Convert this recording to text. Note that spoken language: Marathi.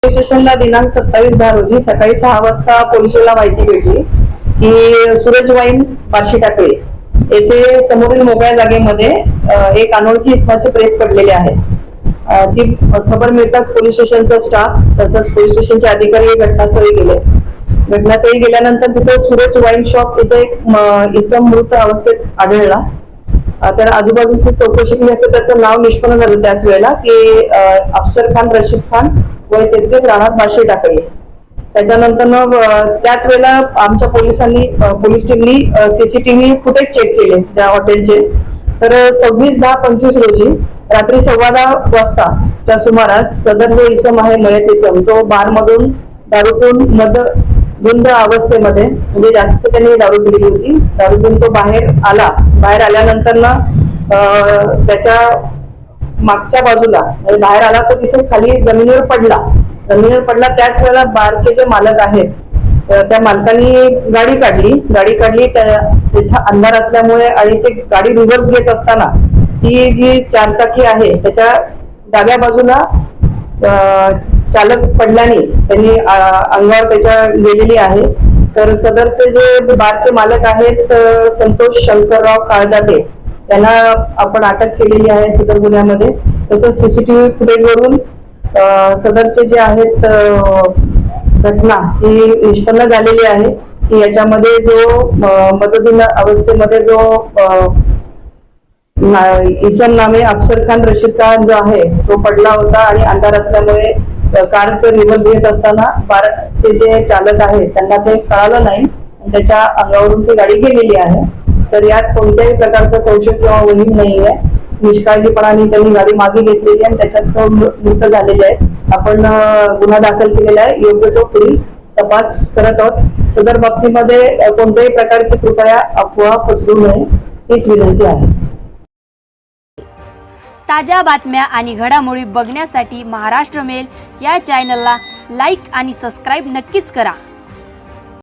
पोलीस स्टेशनला दिनांक 27/10 रोजी सकाळी 6 वाजता पोलिसाला माहिती भेटली की सूरज वाईन बार्शी टाकळी येथे समोरील मोकळ्या जागेमध्ये एक अनोळखी इसमाचे प्रेत पडलेले आहे। ती खबर मिळताच पोलीस स्टेशनचा स्टाफ तसंच पोलीस स्टेशनचे अधिकारी घटनास्थळी गेले। घटनास्थळी गेल्यानंतर तिथे सूरज वाईन शॉप इथे एक इसम मृत अवस्थेत आढळला। तर आजूबाजूची चौकशी केली असता त्याचं नाव निष्पन्न झालं त्याच वेळेला की अफसर खान रशीद खान वय 33 राहणार बार्शी टाकळी। त्याच्यानंतर त्याच वेळेला आमच्या पोलीस टीमनी सीसीटीव्ही फुटेज चेक केले त्या हॉटेलचे। तर 26/10/25 रोजी रात्री 10:15 वाजता त्या सुमारास सदर जो इसम आहे मयत इसम तो बार मधून दारू पिऊन मदगुंद अवस्थेमध्ये म्हणजे जास्त त्यांनी दारू पिली होती। दारू पिऊन तो बाहेर आल्यानंतर ना त्याच्या मागच्या बाजूला म्हणजे बाहेर आला तो तिथे खाली जमिनीवर पडला। त्याच वेळेला बारचे जे मालक आहेत त्या मालकांनी गाडी काढली तिथं अंधार असल्यामुळे आणि ते गाडी रिव्हर्स घेत असताना ती जी चारचाकी आहे त्याच्या डाव्या बाजूला चालक पडल्याने त्यांनी अंगावर त्याच्या गेलेली आहे। तर सदरचे जे बारचे मालक आहेत संतोष शंकरराव काळदाते त्यांना आपण अटक केलेली आहे सदर गुन्ह्यामध्ये। तसंच सीसीटीव्ही फुटेजवरून सदरचे जे आहेत घटना ही निष्पन्न झालेली आहे की याच्यामध्ये जो मदतदीन अवस्थेमध्ये जो इसम नामे अफसर खान रशीद खान जो आहे तो पडला होता आणि अंधार असल्यामुळे कारचं रिव्हर्स घेत असताना बारचे जे चालक आहेत त्यांना ते कळालं नाही त्याच्या अंगावरून ती गाडी गेलेली आहे। तर यात कोणत्याही प्रकारचा संशय किंवा वहीम नाही आहे। निष्काळजीपणाने त्यांनी गाडी मागे घेतलेली आणि त्याच्यात मृत झालेले आहेत। आपण गुन्हा दाखल केलेला आहे, योग्य तो पुढील तपास करत आहोत। सदर बाबतीमध्ये कोणत्याही प्रकारची कृपया अफवा पसरू नये हीच विनंती आहे। ताज्या बातम्या आणि घडामोडी बघण्यासाठी महाराष्ट्र मेल या चॅनलला लाईक आणि सबस्क्राईब नक्कीच करा।